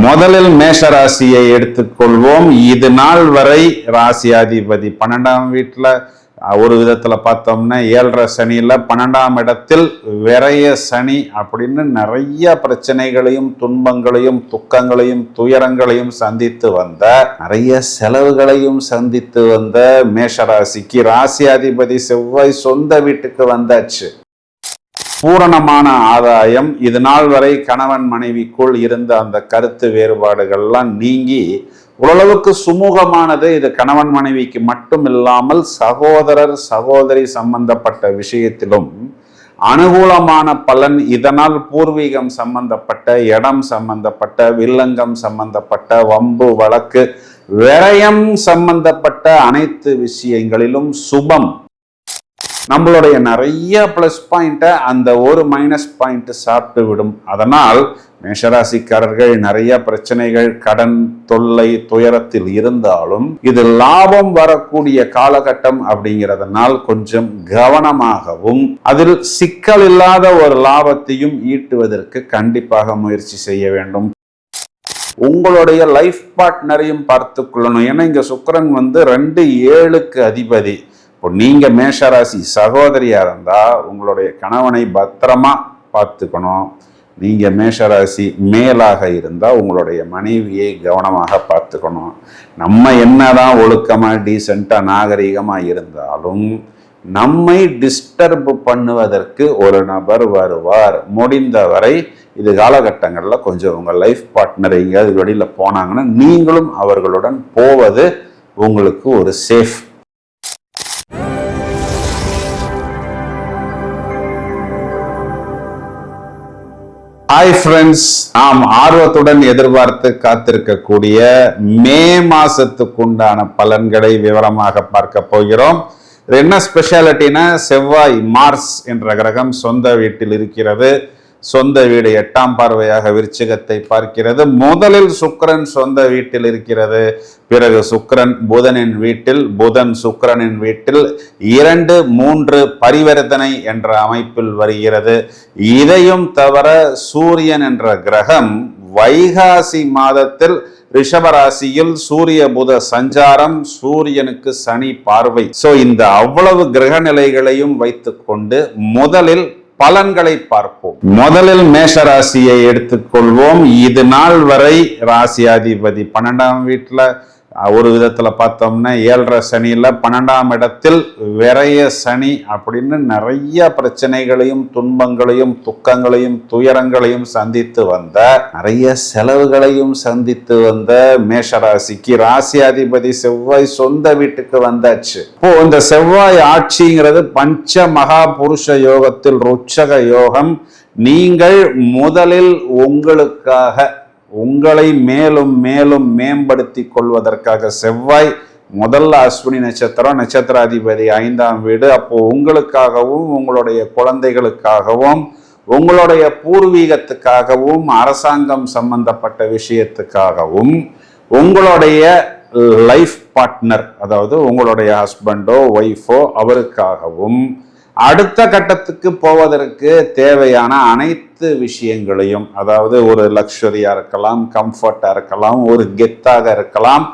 முதலில் மேஷ ராசியை எடுத்துக்கொள்வோம். இது நாள் வரை ராசியாதிபதி 12ஆம் வீட்டுல ஒரு விதத்துல பார்த்தோம்னா 7.5 சனியில 12ஆம் இடத்தில் விரைய சனி அப்படின்னு நிறைய பிரச்சனைகளையும் துன்பங்களையும் துக்கங்களையும் துயரங்களையும் சந்தித்து வந்த, நிறைய செலவுகளையும் சந்தித்து வந்த மேஷராசிக்கு ராசியாதிபதி செவ்வாய் சொந்த வீட்டுக்கு வந்தாச்சு. பூரணமான ஆதாயம். இது நாள் வரை கணவன் மனைவிக்குள் இருந்த அந்த கருத்து வேறுபாடுகள்லாம் நீங்கி ஓரளவுக்கு சுமூகமானது. இது கணவன் மனைவிக்கு மட்டும் இல்லாமல் சகோதரர் சகோதரி சம்பந்தப்பட்ட விஷயத்திலும் அனுகூலமான பலன். இதனால் பூர்வீகம் சம்பந்தப்பட்ட, இடம் சம்பந்தப்பட்ட, வில்லங்கம் சம்பந்தப்பட்ட, வம்பு வழக்கு விரயம் சம்பந்தப்பட்ட அனைத்து விஷயங்களிலும் சுபம். நம்மளுடைய நிறைய பிளஸ் பாயிண்ட்டை அந்த ஒரு மைனஸ் பாயிண்ட் சாப்பிட்டு விடும். அதனால் மேஷராசிக்காரர்கள் நிறைய பிரச்சனைகள், கடன் தொல்லை, துயரத்தில் இருந்தாலும் இது லாபம் வரக்கூடிய காலகட்டம் அப்படிங்கிறதுனால் கொஞ்சம் கவனமாகவும் அதில் சிக்கல் இல்லாத ஒரு லாபத்தையும் ஈட்டுவதற்கு கண்டிப்பாக முயற்சி செய்ய வேண்டும். உங்களுடைய லைஃப் பார்ட்னரையும் பார்த்து கொள்ளணும். ஏன்னா இங்க சுக்கிரன் 2-7க்கு அதிபதி. இப்போ நீங்க மேஷராசி சகோதரியா இருந்தா உங்களுடைய கணவனை பத்திரமா பார்த்துக்கணும். நீங்க மேஷராசி மேலாக இருந்தா உங்களுடைய மனைவியை கவனமாக பார்த்துக்கணும். நம்ம என்னதான் ஒழுக்கமா டீசெண்டா நாகரிகமா இருந்தாலும் நம்மை டிஸ்டர்ப் பண்ணுவதற்கு ஒரு நபர் வருவார். முடிந்தவரை இது காலகட்டங்களில் கொஞ்சம் உங்க லைஃப் பார்ட்னர் எங்கேயாவது வெளியில போனாங்கன்னா நீங்களும் அவர்களுடன் போவது உங்களுக்கு ஒரு சேஃப். ஹாய் ஃப்ரெண்ட்ஸ், நாம் ஆர்வத்துடன் எதிர்பார்த்து காத்திருக்கக்கூடிய மே மாசத்துக்கு உண்டான பலன்களை விவரமாக பார்க்க போகிறோம். இது என்ன ஸ்பெஷாலிட்டினா, செவ்வாய் மார்ஸ் என்ற கிரகம் சொந்த வீட்டில் இருக்கிறது. சொந்த வீடு 8ஆம் பார்வையாக விருச்சிகத்தை பார்க்கிறது. முதலில் சுக்கிரன் சொந்த வீட்டில் இருக்கிறது. பிறகு சுக்கிரன் புதனின் வீட்டில், புதன் சுக்கிரனின் வீட்டில் 2-3 பரிவர்த்தனை என்ற அமைப்பில் வருகிறது. இதையும் தவிர சூரியன் என்ற கிரகம் வைகாசி மாதத்தில் ரிஷபராசியில் சூரிய புத சஞ்சாரம், சூரியனுக்கு சனி பார்வை. சோ இந்த அவ்வளவு கிரக நிலைகளையும் வைத்துக்கொண்டு முதலில் பலன்களை பார்ப்போம். முதலில் மேஷராசியை எடுத்துக்கொள்வோம். இது நாள் வரை ராசியாதிபதி 12ஆம் வீட்டுல ஒரு விதத்துல பார்த்தோம்னா 7.5 சனியில 12ஆம் இடத்தில் விரைய சனி அப்படின்னு நிறைய பிரச்சனைகளையும் துன்பங்களையும் துக்கங்களையும் துயரங்களையும் சந்தித்து வந்த, நிறைய செலவுகளையும் சந்தித்து வந்த மேஷராசிக்கு ராசியாதிபதி செவ்வாய் சொந்த வீட்டுக்கு வந்தாச்சு. இப்போ இந்த செவ்வாய் ஆட்சிங்கிறது பஞ்ச மகா புருஷ யோகத்தில் ருச்சக யோகம். நீங்கள் முதலில் உங்களை மேலும் மேலும் மேம்படுத்தி கொள்வதற்காக செவ்வாய் முதல்ல அஸ்வினி நட்சத்திரம், நட்சத்திராதிபதி 5ஆம் வீடு. அப்போ உங்களுக்காகவும் உங்களுடைய குழந்தைகளுக்காகவும் உங்களுடைய பூர்வீகத்துக்காகவும் அரசாங்கம் சம்பந்தப்பட்ட விஷயத்துக்காகவும் உங்களுடைய லைஃப் பார்ட்னர், அதாவது உங்களுடைய ஹஸ்பண்டோ ஒய்ஃபோ அவருக்காகவும் அடுத்த கட்டத்துக்கு போவதற்கு தேவையான அனைத்து விஷயங்களையும், அதாவது ஒரு லக்ஸரியா இருக்கலாம், கம்ஃபர்ட்டா இருக்கலாம், ஒரு கெத்தாக இருக்கலாம்,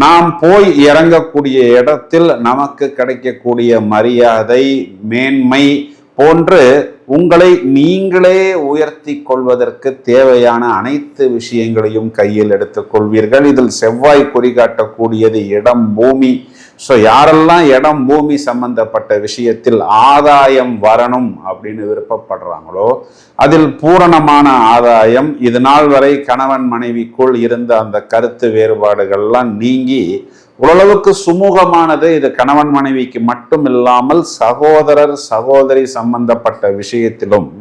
நாம் போய் இறங்கக்கூடிய இடத்தில் நமக்கு கிடைக்கக்கூடிய மரியாதை, மேன்மை போன்று உங்களை நீங்களே உயர்த்தி கொள்வதற்கு தேவையான அனைத்து விஷயங்களையும் கையில் எடுத்துக் கொள்வீர்கள். இதில் செவ்வாய் குறிகாட்டக்கூடியது இடம், பூமி. ஸோ யாரெல்லாம் இடம் பூமி சம்பந்தப்பட்ட விஷயத்தில் ஆதாயம் வரணும் அப்படின்னு விருப்பப்படுறாங்களோ அதில் பூரணமான ஆதாயம். இது நாள் வரை கணவன் மனைவிக்குள் இருந்த அந்த கருத்து வேறுபாடுகள்லாம் நீங்கி ஓரளவுக்கு சுமூகமானது. இது கணவன் மனைவிக்கு மட்டும் இல்லாமல் சகோதரர் சகோதரி சம்பந்தப்பட்ட விஷயத்திலும்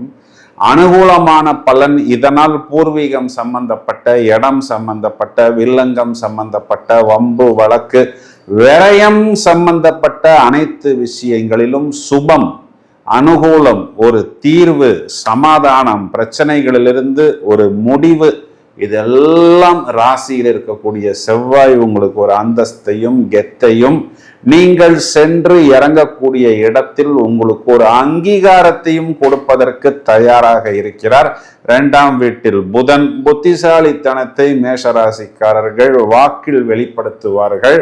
அனுகூலமான பலன். இதனால் பூர்வீகம் சம்பந்தப்பட்ட, இடம் சம்பந்தப்பட்ட, வில்லங்கம் சம்பந்தப்பட்ட, வம்பு வழக்கு விரயம் சம்பந்தப்பட்ட அனைத்து விஷயங்களிலும் சுபம், அனுகூலம், ஒரு தீர்வு, சமாதானம், பிரச்சனைகளிலிருந்து ஒரு முடிவு இதெல்லாம் ராசியில் இருக்கக்கூடிய செவ்வாய் உங்களுக்கு ஒரு அந்தஸ்தையும் கெத்தையும், நீங்கள் சென்று இறங்கக்கூடிய இடத்தில் உங்களுக்கு ஒரு அங்கீகாரத்தையும் கொடுப்பதற்கு தயாராக இருக்கிறார். 2ஆம் வீட்டில் புதன் புத்திசாலித்தனத்தை மேஷராசிக்காரர்கள் வாக்கில் வெளிப்படுத்துவார்கள்.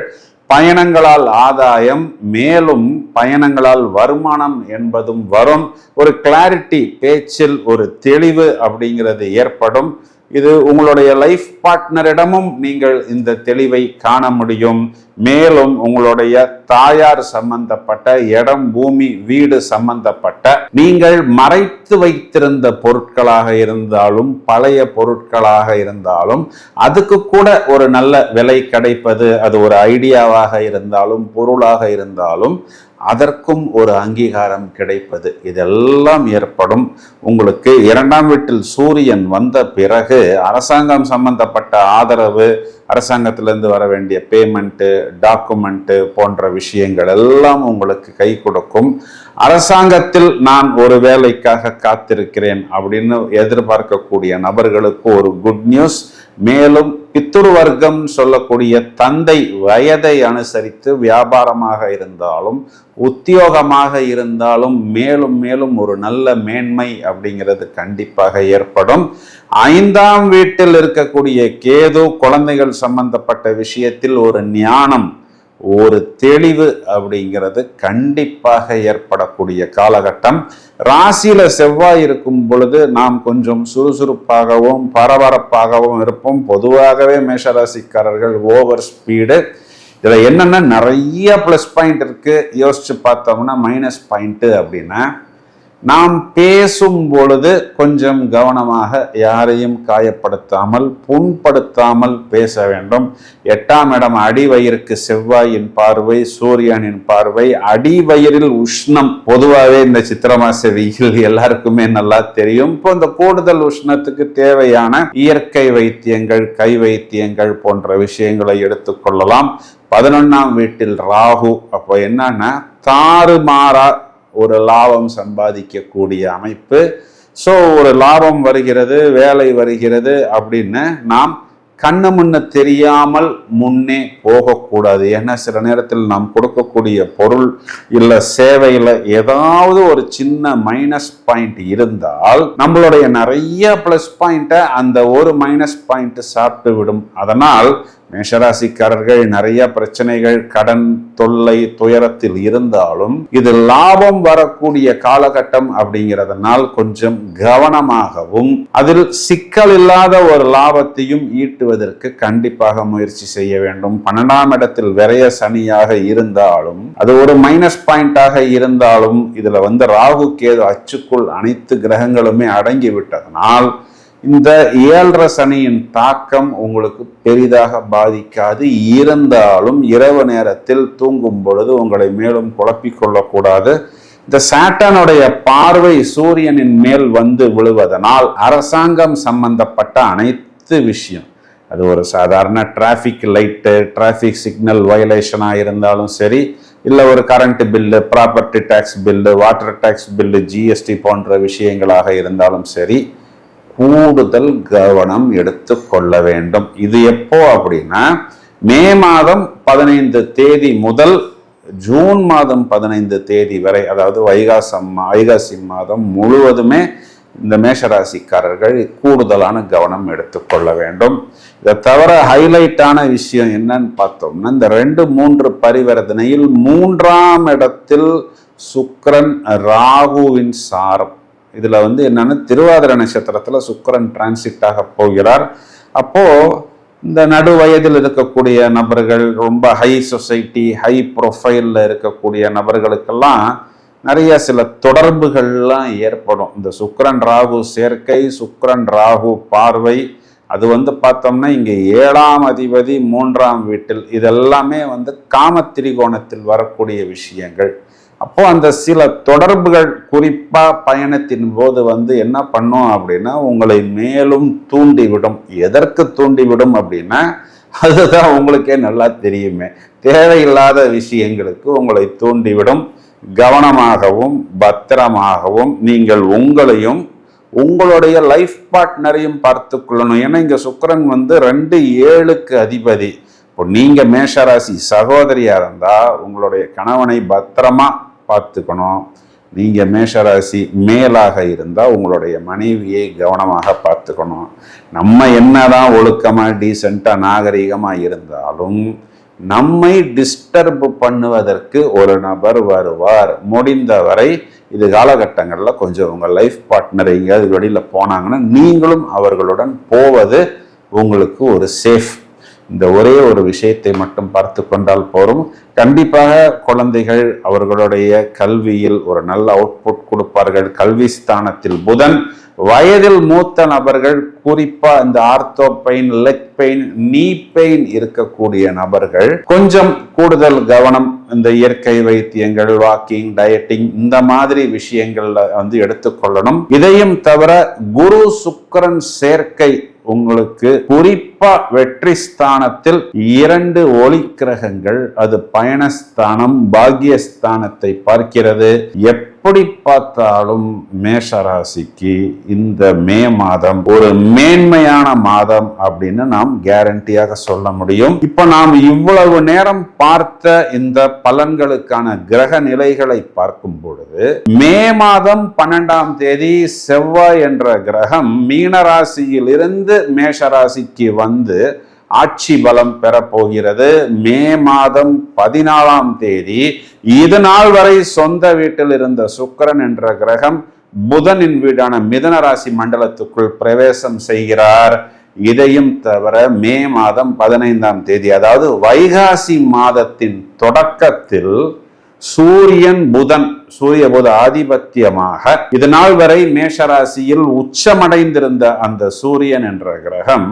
பயணங்களால் ஆதாயம், மேலும் பயணங்களால் வருமானம் என்பதும் வரும். ஒரு கிளாரிட்டி, பேச்சில் ஒரு தெளிவு அப்படிங்கிறது ஏற்படும். இது உங்களுடைய லைஃப் பார்ட்னரிடமும் நீங்கள் இந்த தெளிவை காண முடியும். மேலும் உங்களுடைய தாயார் சம்பந்தப்பட்ட இடம், பூமி, வீடு சம்பந்தப்பட்ட நீங்கள் மறைத்து வைத்திருந்த பொருட்களாக இருந்தாலும், பழைய பொருட்களாக இருந்தாலும், அதுக்கு கூட ஒரு நல்ல விலை கிடைப்பது, அது ஒரு ஐடியாவாக இருந்தாலும், பொருளாக இருந்தாலும், அதற்கும் ஒரு அங்கீகாரம் கிடைப்பது, இதெல்லாம் ஏற்படும். உங்களுக்கு 2ஆம் வீட்டில் சூரியன் வந்த பிறகு அரசாங்கம் சம்பந்தப்பட்ட ஆதரவு, அரசாங்கத்திலிருந்து வர வேண்டிய பேமெண்ட்டு, டாக்குமெண்ட்டு போன்ற விஷயங்கள் எல்லாம் உங்களுக்கு கை கொடுக்கும். அரசாங்கத்தில் நான் ஒரு வேலைக்காக காத்திருக்கிறேன் அப்படின்னு எதிர்பார்க்கக்கூடிய நபர்களுக்கு ஒரு குட் நியூஸ். மேலும் பித்துரு வர்க்கம் சொல்லக்கூடிய தந்தை வயதை அனுசரித்து வியாபாரமாக இருந்தாலும், உத்தியோகமாக இருந்தாலும் மேலும் மேலும் ஒரு நல்ல மேன்மை அப்படிங்கிறது கண்டிப்பாக ஏற்படும். 5ஆம் வீட்டில் இருக்கக்கூடிய கேது குழந்தைகள் சம்பந்தப்பட்ட விஷயத்தில் ஒரு ஞானம், ஒரு தெளிவு அப்படிங்கிறது கண்டிப்பாக ஏற்படக்கூடிய காலகட்டம். ராசியில செவ்வாய் இருக்கும் பொழுது நாம் கொஞ்சம் சுறுசுறுப்பாகவும் பரபரப்பாகவும் இருப்போம். பொதுவாகவே மேஷராசிக்காரர்கள் ஓவர் ஸ்பீடு. இதுல என்னன்னா நிறைய பிளஸ் பாயிண்ட் இருக்கு. யோசிச்சு பார்த்தோம்னா மைனஸ் பாயிண்ட் அப்படின்னா, நாம் பேசும் பொழுது கொஞ்சம் கவனமாக, யாரையும் காயப்படுத்தாமல் புண்படுத்தாமல் பேச வேண்டும். 8ஆம் இடம் அடிவயிறுக்கு செவ்வாயின் பார்வை, சூரியனின் பார்வை. அடிவயிறில் உஷ்ணம் பொதுவாகவே இந்த சித்திரை மாச வெயில் எல்லாருக்குமே நல்லா தெரியும். இப்போ இந்த கூடுதல் உஷ்ணத்துக்கு தேவையான இயற்கை வைத்தியங்கள், கை வைத்தியங்கள் போன்ற விஷயங்களை எடுத்துக்கொள்ளலாம். 11ஆம் வீட்டில் ராகு. அப்போ என்னன்னா தாறுமாறா ஒரு லாபம் சம்பாதிக்கக்கூடிய அமைப்பு. ஸோ ஒரு லாபம் வருகிறது, வேலை வருகிறது அப்படின்னு நாம் கண்ணு முன்ன தெரியாமல் முன்னே போகக்கூடாது. ஏன்னா சில நேரத்தில் நாம் கொடுக்கக்கூடிய பொருள் இல்லை சேவையில் ஏதாவது ஒரு சின்ன மைனஸ் பாயிண்ட் இருந்தால் நம்மளுடைய நிறைய பிளஸ் பாயிண்ட்டை அந்த ஒரு மைனஸ் பாயிண்ட் சாப்பிட்டு விடும். அதனால் மேஷராசிக்காரர்கள் நிறைய பிரச்சனைகள், கடன் தொல்லை, துயரத்தில் இருந்தாலும் இது லாபம் வரக்கூடிய காலகட்டம் அப்படிங்கிறதுனால் கொஞ்சம் கவனமாகவும் அதில் சிக்கல் இல்லாத ஒரு லாபத்தையும் ஈட்டுவதற்கு கண்டிப்பாக முயற்சி செய்ய வேண்டும். 12ஆம் இடத்தில் விரைய சனியாக இருந்தாலும், அது ஒரு மைனஸ் பாயிண்டாக இருந்தாலும், இதுல ராகு கேது அச்சுக்குள் அனைத்து கிரகங்களுமே அடங்கி விட்டதனால் இந்த 7.5 சனியின் தாக்கம் உங்களுக்கு பெரிதாக பாதிக்காது. இருந்தாலும் இரவு நேரத்தில் தூங்கும் பொழுது உங்களை மேலும் குழப்பிக் கொள்ளக்கூடாது. இந்த சாட்டனுடைய பார்வை சூரியனின் மேல் விழுவதனால் அரசாங்கம் சம்பந்தப்பட்ட அனைத்து விஷயம், அது ஒரு சாதாரண டிராஃபிக் லைட்டு, டிராஃபிக் சிக்னல் வயலேஷனாக இருந்தாலும் சரி, இல்லை ஒரு current bill, property tax bill, water tax bill, GST போன்ற விஷயங்களாக இருந்தாலும் சரி, கூடுதல் கவனம் எடுத்துக்கொள்ள வேண்டும். இது எப்போ அப்படின்னா, மே மாதம் 15 தேதி முதல் ஜூன் மாதம் 15 தேதி வரை, அதாவது வைகாசி மாதம் முழுவதுமே இந்த மேஷராசிக்காரர்கள் கூடுதலான கவனம் எடுத்துக்கொள்ள வேண்டும். இதை தவிர ஹைலைட்டான விஷயம் என்னன்னு பார்த்தோம்னா, இந்த 2-3 பரிவர்த்தனையில் 3ஆம் இடத்தில் சுக்கிரன் ராகுவின் சாரம். இதுல என்னன்னா, திருவாதிரை நட்சத்திரத்துல சுக்கிரன் டிரான்சிட் ஆக போகிறார். அப்போ இந்த நடு வயதில் இருக்கக்கூடிய நபர்கள், ரொம்ப ஹை சொசைட்டி, ஹை ப்ரொஃபைல்ல இருக்கக்கூடிய நபர்களுக்கெல்லாம் நிறைய சில தொடர்புகள்லாம் ஏற்படும். இந்த சுக்கிரன் ராகு சேர்க்கை, சுக்கிரன் ராகு பார்வை, அது பார்த்தோம்னா இங்க 7ஆம் அதிபதி 3ஆம் வீட்டில், இதெல்லாமே காமத்திரிகோணத்தில் வரக்கூடிய விஷயங்கள். அப்போ அந்த சில தொடர்புகள் குறிப்பா பயணத்தின் போது என்ன பண்ணும் அப்படின்னா, உங்களை மேலும் தூண்டிவிடும். எதற்கு தூண்டிவிடும் அப்படின்னா, அதுதான் உங்களுக்கே நல்லா தெரியுமே, தேவையில்லாத விஷயங்களுக்கு உங்களை தூண்டிவிடும். கவனமாகவும் பத்திரமாகவும் நீங்கள் உங்களையும் உங்களுடைய லைஃப் பார்ட்னரையும் பார்த்து கொள்ளணும். ஏன்னா இங்க சுக்கிரன் 2-7க்கு அதிபதி. இப்போ நீங்க மேஷராசி சகோதரியா இருந்தா உங்களுடைய கணவனை பத்திரமா பார்த்துக்கணும். நீங்க மேஷராசி மேலாக இருந்தா உங்களுடைய மனைவியை கவனமாக பார்த்துக்கணும். நம்ம என்னதான் ஒழுக்கமா டீசெண்டா நாகரிகமா இருந்தாலும் நம்மை டிஸ்டர்ப் பண்ணுவதற்கு ஒரு நபர் வருவார். முடிந்தவரை இது காலகட்டங்களில் கொஞ்சம் உங்கள் லைஃப் பார்ட்னர் எங்கேயாவது வெளியில் போனாங்கன்னா நீங்களும் அவர்களுடன் போவது உங்களுக்கு ஒரு சேஃப். இந்த ஒரே ஒரு விஷயத்தை மட்டும் பார்த்து கொண்டால் போரும். கண்டிப்பாக குழந்தைகள் அவர்களுடைய கல்வியில் ஒரு நல்ல அவுட்புட் கொடுப்பார்கள். கல்வி ஸ்தானத்தில் புதன். வயதில் மூத்த நபர்கள், குறிப்பா இந்த ஆர்த்தோ பெயின், லெக் பெயின், நீ பெயின் இருக்கக்கூடிய நபர்கள் கொஞ்சம் கூடுதல் கவனம் இந்த இயற்கை வைத்தியங்கள், வாக்கிங், டயட்டிங் இந்த மாதிரி விஷயங்கள்ல எடுத்துக்கொள்ளணும். இதையும் தவிர குரு சுக்கிரன் சேர்க்கை உங்களுக்கு குறிப்பா வெற்றி ஸ்தானத்தில் 2 ஒளி கிரகங்கள், அது பயணஸ்தானம், பாக்கியஸ்தானத்தை பார்க்கிறது. எப்படி பார்த்தாலும் மேஷராசிக்கு இந்த மே மாதம் ஒரு மேன்மையான மாதம் அப்படின்னு நாம் கேரண்டியாக சொல்ல முடியும். இப்ப நாம் இவ்வளவு நேரம் பார்த்த இந்த பலன்களுக்கான கிரக நிலைகளை பார்க்கும் பொழுது மே மாதம் 12ஆம் தேதி செவ்வாய் என்ற கிரகம் மீனராசியில் இருந்து மேஷராசிக்கு ஆட்சி பலம் பெறப்போகிறது. மே மாதம் 14ஆம் தேதி இது நாள் வரை சொந்த வீட்டில் இருந்த சுக்கிரன் என்ற கிரகம் புதனின் வீடான மிதுன ராசி மண்டலத்துக்குள் பிரவேசம் செய்கிறார். இதையும் தவிர மே மாதம் 15ஆம் தேதி, அதாவது வைகாசி மாதத்தின் தொடக்கத்தில் சூரியன் புதன், சூரிய புத ஆதிபத்தியமாக இது நாள் வரை மேஷராசியில் உச்சமடைந்திருந்த அந்த சூரியன் என்ற கிரகம்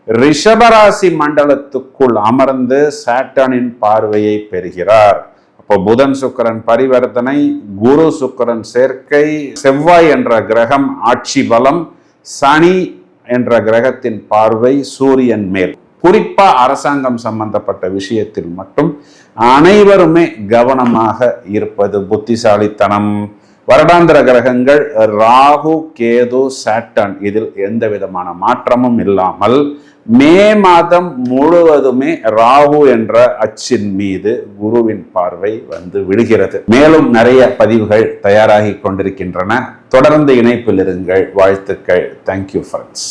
ரிஷபராசி மண்டலத்துக்குள் அமர்ந்து சாட்டர்னின் பார்வையை பெறுகிறார். அப்போ புதன் சுக்கிரன் பரிவர்த்தனை, குரு சுக்கிரன் சேர்க்கை, செவ்வாய் என்ற கிரகம் ஆட்சி பலம், சனி என்ற கிரகத்தின் பார்வை சூரியன் மேல். குறிப்பா அரசாங்கம் சம்பந்தப்பட்ட விஷயத்தில் மட்டும் அனைவருமே கவனமாக இருப்பது புத்திசாலித்தனம். வருடாந்திர கிரகங்கள் ராகு, கேது, சாட்டர்ன், இதில் எந்த விதமான மாற்றமும் இல்லாமல் மே மாதம் முழுவதுமே ராகு என்ற அச்சின் மீது குருவின் பார்வை விடுகிறது. மேலும் நிறைய பதிவுகள் தயாராகி கொண்டிருக்கின்றன. தொடர்ந்து இணைப்பில் இருங்கள். வாழ்த்துக்கள். Thank you friends.